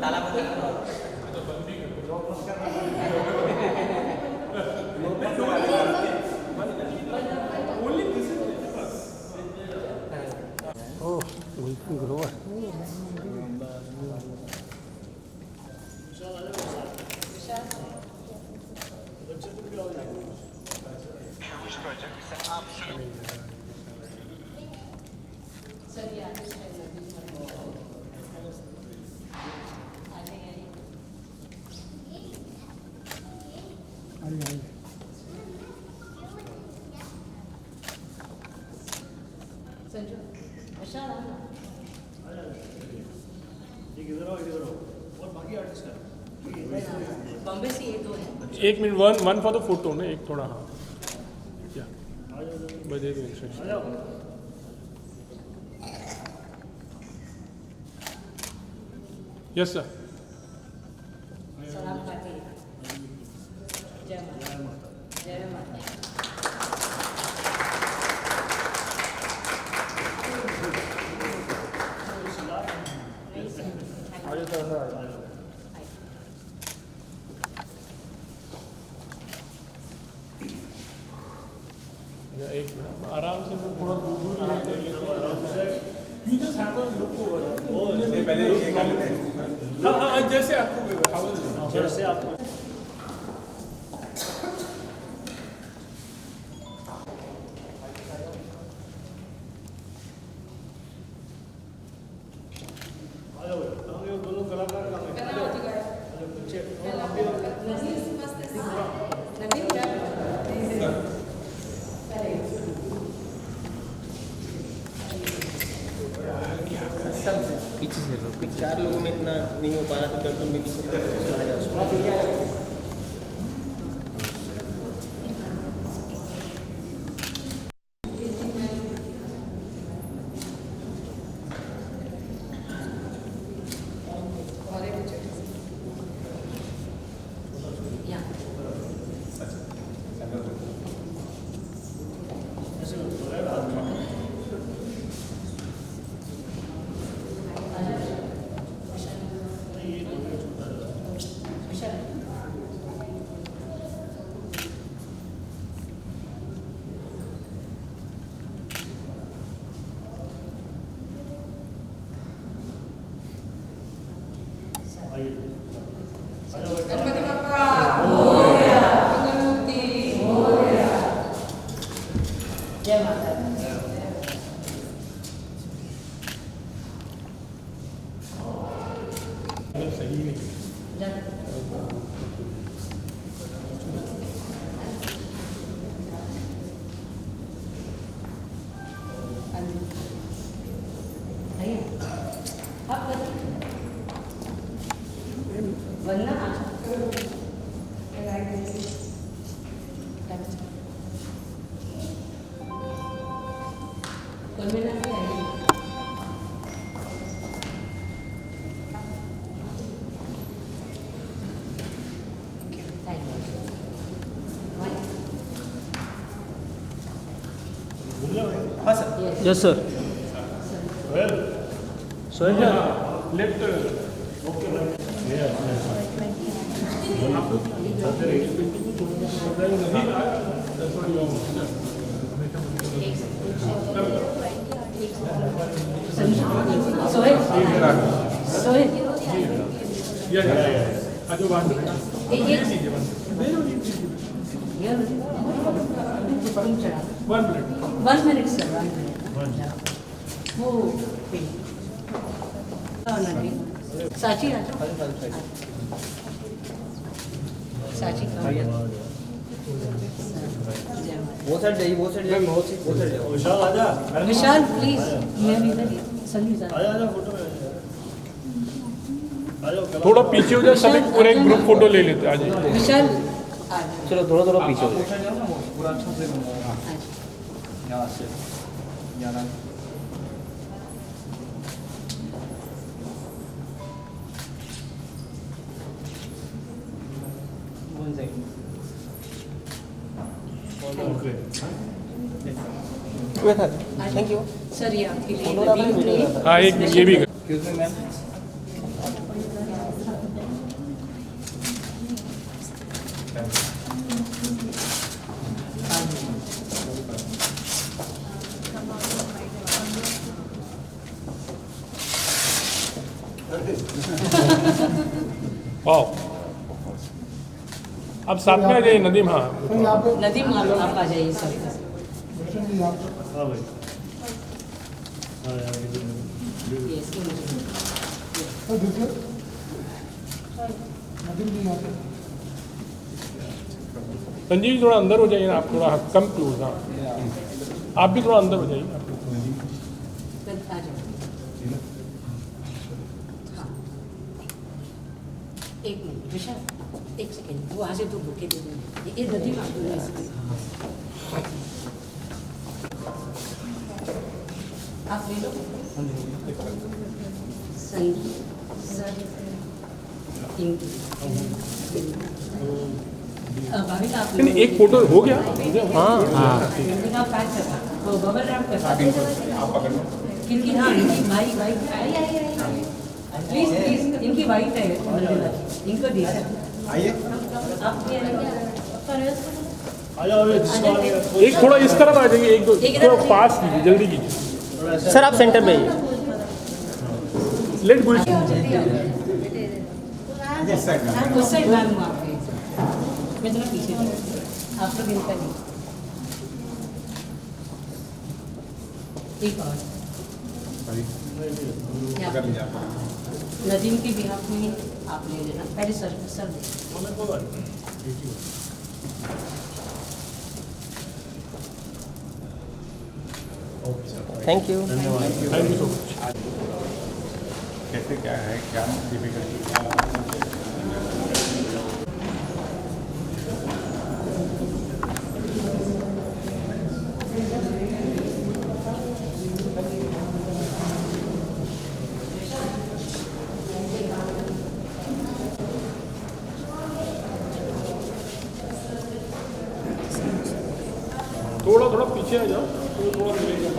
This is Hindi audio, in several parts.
Oh, we can grow it. Bombay से ये दो है। एक minute, one for the photo ना, एक थोड़ा, हाँ क्या बजे दो इंस्ट्रक्शन। Yes sir. सलाम खाती जय माता, जय माता। एक मिनट आराम से, थोड़ा दूर पहले हाँ, जैसे आपको, जैसे आपको दोनों कलाकार पीछे से लो, पीछे 4 लोगों में इतना नहीं हो पा रहा, तो दर्शन में भी सब जय माता। सही नहीं। वरना हाँ sir. Yes sir. Sohail sir left. जो बात वन मिनट सर, 1 मिनट। वो साची आ जाओ, साची वो साइड जाइए, वो साइड जाइए, वो साइड जाओ। विशाल आजा, विशाल प्लीज, मैं इधर ही संजू आजा आजा फोटो में आ जाओ। थोड़ा पीछे हो जाए, सब एक पूरा एक ग्रुप फोटो ले लेते हैं। आज विशाल चलो थोड़ा थोड़ा पीछे हो जाओ। पूरा अच्छा से यहाँ से यहाँ थैंक यू सर, ये आपके लिए हाँ, एक ये भी एक्सक्यूज मी मैम। वाह, अब साथ में आ जाइए नदीम। हाँ नदीम आप आ जाइए सर। संजीव थोड़ा अंदर हो जाइए ना, आप थोड़ा कम क्लोज। हाँ आप भी थोड़ा अंदर हो जाइए। आ जाओ। हाँ। एक मिनट विशाल, एक सेकेंड, वो आज तो बुके दे देंगे। ये नदीम आप बोलो इसकी। आप ले लो। संगीत भाभी आप नहीं, एक फोटो हो गया। हाँ आप पैक करना, वो बबल रैप करना। किनकी? हाँ इनकी भाई भाई प्लीज प्लीज, इनकी वाइफ है इनको दे सकते। आइए आप भी एक थोड़ा इस तरफ आ जाइए, एक दो थोड़ा पास कीजिए, जल्दी कीजिए। सर, आप सेंटर में आइए। Let go. उस साइड मैम वहाँ पे मैं थोड़ा पीछे थी, आप लोग इनका नहीं। एक और नदीम की बिहाफ में आप ले लेना पहले। Sir sir thank you. Thank you so much. कैसे क्या है, क्या डिफिकल्टी? थोड़ा थोड़ा पीछे आ जाओ, थोड़ा मिलेगा।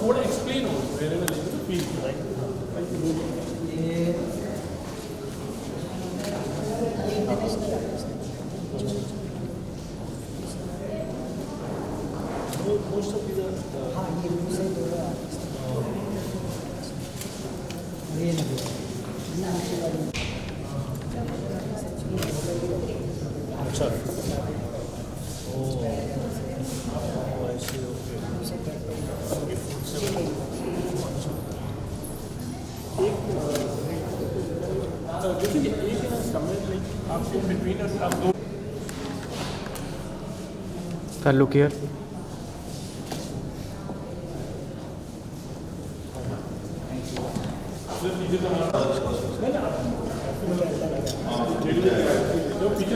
थोड़ा एक्सप्लेन हो फील। अच्छा देखिए, एक समय आपको बिटवीन आप दो लुक हियर। पीछे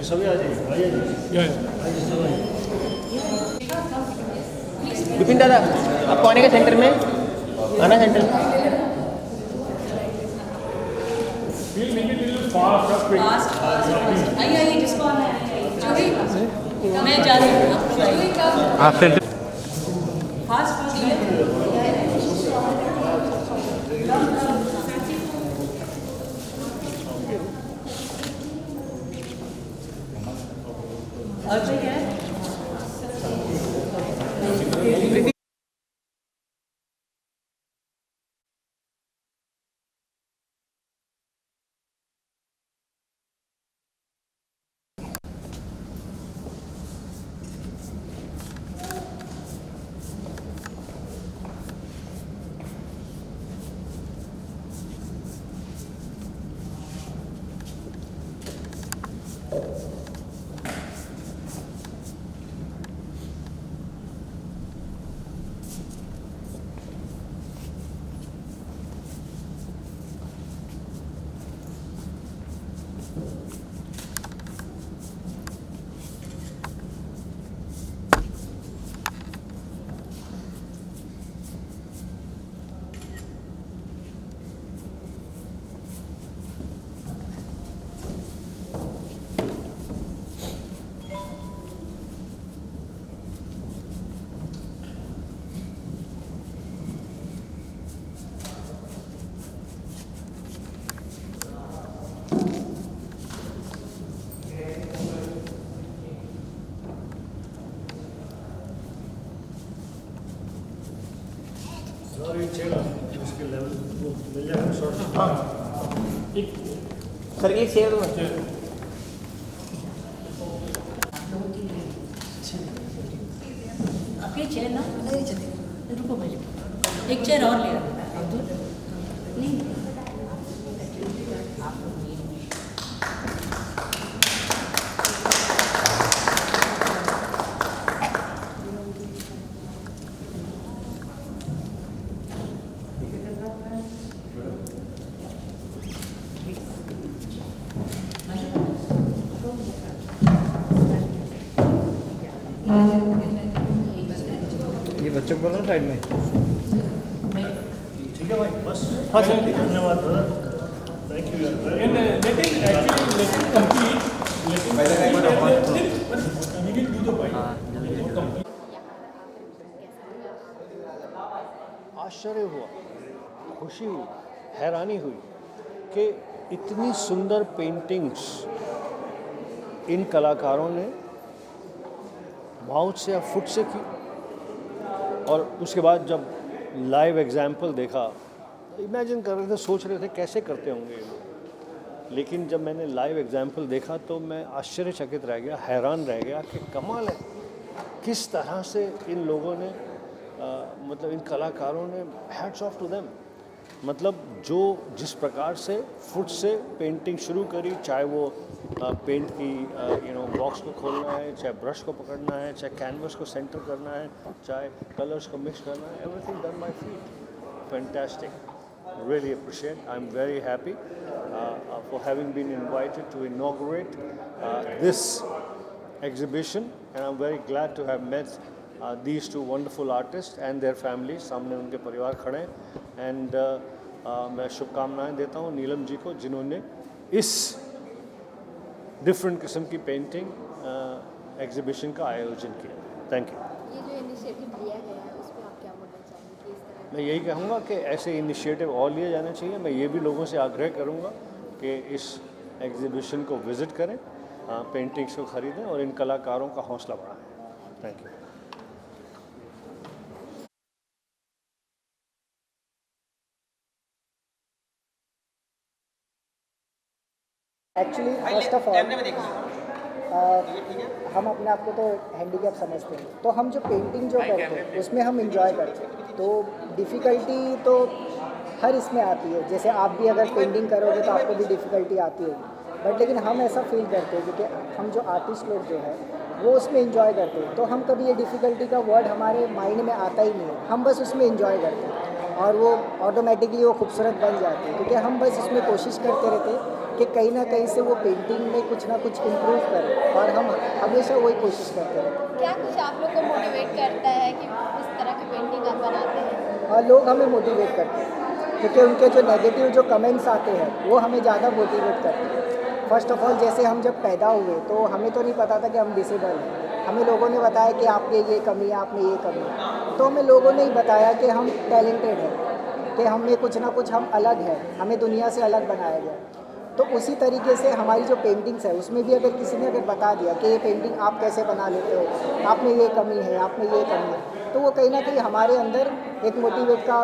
सभी आ जाइए। विपिन दादा, आपको आने का सेंटर में आना, सेंटर में। आइए आइए, जिसको आना है मैं जा रही हूँ। आप सेंटर फास्ट और क्या सर एक शेयर दो आपके चेयर ना रुको भाई, एक चेयर और ले आओ। नहीं ये बच्चों को बोलो साइड में। हाँ सर आश्चर्य हुआ, खुशी हुई, हैरानी हुई कि इतनी सुंदर पेंटिंग्स इन कलाकारों ने माउथ से या फुट से की। और उसके बाद जब लाइव एग्जाम्पल देखा, इमेजिन कर रहे थे, सोच रहे थे कैसे करते होंगे ये लोग, लेकिन जब मैंने लाइव एग्जाम्पल देखा तो मैं आश्चर्यचकित रह गया, हैरान रह गया कि कमाल है किस तरह से इन लोगों ने मतलब इन कलाकारों ने, हैट्स ऑफ टू देम, मतलब जो जिस प्रकार से फुट से पेंटिंग शुरू करी, चाहे वो पेंट की बॉक्स को खोलना है, चाहे ब्रश को पकड़ना है, चाहे कैनवस को सेंटर करना है, चाहे कलर्स को मिक्स करना है, everything done by feet. Fantastic, really appreciate. I'm very happy for having been invited to inaugurate this exhibition, and I'm very glad to have met these two wonderful artists and their families. सामने उनके परिवार खड़े हैं, and मैं शुभकामनाएं देता हूँ नीलम जी को, जिन्होंने इस डिफरेंट किस्म की पेंटिंग एग्जीबिशन का आयोजन किया। Thank you. ये जो इनिशिएटिव लिया गया है उस पर आप क्या बोलना चाहेंगे कि इस तरह मैं यही कहूँगा कि ऐसे इनिशिएटिव और लिए जाने चाहिए। मैं ये भी लोगों से आग्रह करूँगा कि इस एग्जीबिशन को विज़िट करें, पेंटिंग्स को ख़रीदें और इन कलाकारों का हौसला बढ़ाएं। Thank you. Actually first of all हम अपने आप को तो हैंडीकैप समझते हैं, तो हम जो पेंटिंग जो करते हैं उसमें हम इंजॉय करते हैं। तो डिफ़िकल्टी तो हर इसमें आती है, जैसे आप भी अगर पेंटिंग करोगे तो आपको भी डिफ़िकल्टी आती होगी, बट लेकिन हम ऐसा फील करते हैं क्योंकि हम जो आर्टिस्ट लोग जो है वो उसमें इंजॉय करते हैं, तो हम कभी ये डिफ़िकल्टी का वर्ड हमारे माइंड में आता ही नहीं है, हम बस उसमें इंजॉय करते हैं और वो ऑटोमेटिकली वो खूबसूरत बन जाती है, क्योंकि हम बस उसमें कोशिश करते रहते हैं कि कहीं ना कहीं से वो पेंटिंग में कुछ ना कुछ इम्प्रूव करें, और हम हमेशा वही कोशिश करते हैं। क्या कुछ आप लोग को मोटिवेट करता है कि इस तरह की पेंटिंग आप बनाते हैं? और लोग हमें मोटिवेट करते हैं, क्योंकि उनके जो नेगेटिव जो कमेंट्स आते हैं वो हमें ज़्यादा मोटिवेट करते हैं। फर्स्ट ऑफ ऑल जैसे हम जब पैदा हुए तो हमें तो नहीं पता था कि हम डिसेबल हैं, हमें लोगों ने बताया कि आपके ये कमी है, आपने ये कमी है, तो हमें लोगों ने ही बताया कि हम टैलेंटेड हैं, कि हमें कुछ ना कुछ हम अलग हैं, हमें दुनिया से अलग बनाया गया। तो उसी तरीके से हमारी जो पेंटिंग्स है उसमें भी अगर किसी ने अगर बता दिया कि ये पेंटिंग आप कैसे बना लेते हो, आप में ये कमी है, आप में ये कमी है, तो वो कहीं ना कहीं हमारे अंदर एक मोटिवेट का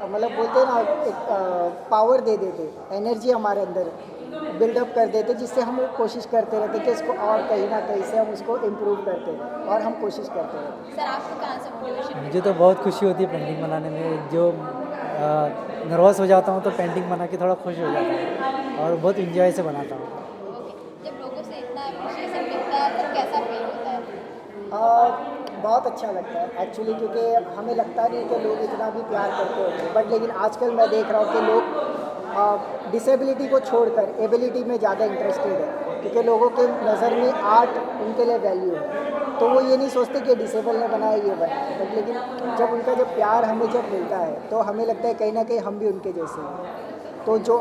मतलब बोलते हैं ना, एक पावर दे देते, एनर्जी हमारे अंदर बिल्डअप कर देते, जिससे हम कोशिश करते रहते कि इसको और कहीं ना कहीं से हम उसको इम्प्रूव करते और हम कोशिश करते रहते। सर आपको कहाँ से मोटिवेशन? मुझे तो बहुत खुशी होती है पेंटिंग बनाने में, जो नर्वस हो जाता हूँ तो पेंटिंग बना के थोड़ा खुश हो जाता हूँ और बहुत इंजॉय से बनाता हूँ। ओके, जब लोगों से इतना बहुत अच्छा लगता है एक्चुअली, क्योंकि हमें लगता नहीं कि लोग इतना भी प्यार करते होंगे, बट लेकिन आजकल मैं देख रहा हूँ कि लोग डिसेबिलिटी को छोड़कर एबिलिटी में ज़्यादा इंटरेस्टेड है, क्योंकि लोगों के नज़र में आर्ट उनके लिए वैल्यू है। तो वो ये नहीं सोचते कि डिसेबल ने बनाया ये बनाया, बट लेकिन जब उनका जब प्यार हमें जब मिलता है तो हमें लगता है कहीं ना कहीं हम भी उनके जैसे हैं। तो जो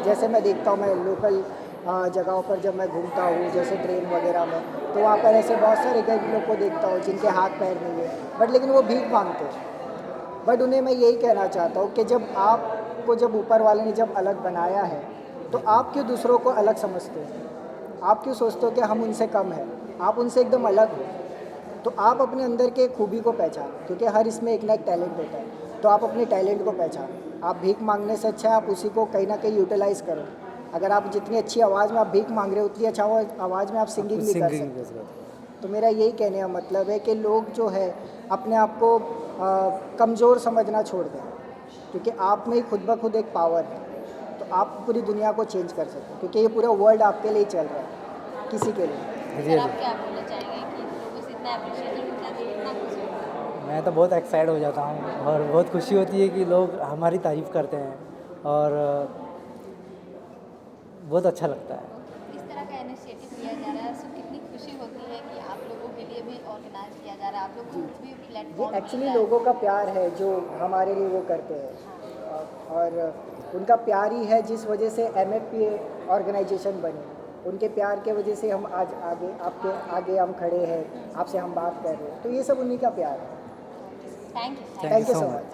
जैसे मैं देखता हूँ, मैं लोकल जगहों पर जब मैं घूमता हूँ, जैसे ट्रेन वगैरह में, तो वहाँ पर ऐसे बहुत सारे गरीब लोग को देखता हूँ जिनके हाथ पैर नहीं है, बट लेकिन वो भीख मांगते हैं। बट उन्हें मैं यही कहना चाहता हूँ कि जब ऊपर वाले ने जब अलग बनाया है, तो आप क्यों दूसरों को अलग समझते हो? आप क्यों सोचते हो कि हम उनसे कम हैं? आप उनसे एकदम अलग हो। तो आप अपने अंदर के खूबी को पहचानो, क्योंकि हर इसमें एक ना एक टैलेंट होता है। तो आप अपने टैलेंट को पहचानो। आप भीख मांगने से अच्छा है आप उसी को कहीं ना कहीं यूटिलाइज़ करो। अगर आप जितनी अच्छी आवाज़ में आप भीख मांग रहे हो, उतनी अच्छा आवाज़ में आप सिंगिंग भी कर सकते हो। तो मेरा यही कहने का मतलब है कि लोग जो है अपने आप को कमज़ोर समझना छोड़ दें, क्योंकि आप में ही खुद ब खुद एक पावर है। तो आप पूरी दुनिया को चेंज कर सकते हो, क्योंकि ये पूरा वर्ल्ड आपके लिए चल रहा है, किसी के लिए। सर आप क्या बोलना चाहेंगे कि लोगों से इतना अप्रिशिएशन मिलता है तो कितना खुश होता है? मैं तो बहुत एक्साइट हो जाता हूँ और बहुत खुशी होती है कि लोग हमारी तारीफ़ करते हैं और बहुत अच्छा लगता है। इस तरह का इनिशिएटिव लिया जा रहा है, सो कितनी खुशी होती है कि आप लोगों के लिए भी ऑर्गेनाइज किया जा रहा है, आप लोगों को भी ये प्लेटफॉर्म एक्चुअली लोगों का प्यार है जो हमारे लिए वो करते हैं, और उनका प्यार ही है जिस वजह से MFPA ऑर्गेनाइजेशन बनी। उनके प्यार के वजह से हम आज आपके आगे हम खड़े हैं, आपसे हम बात कर रहे हैं। तो ये सब उन्हीं का प्यार है। Thank you thank you so much.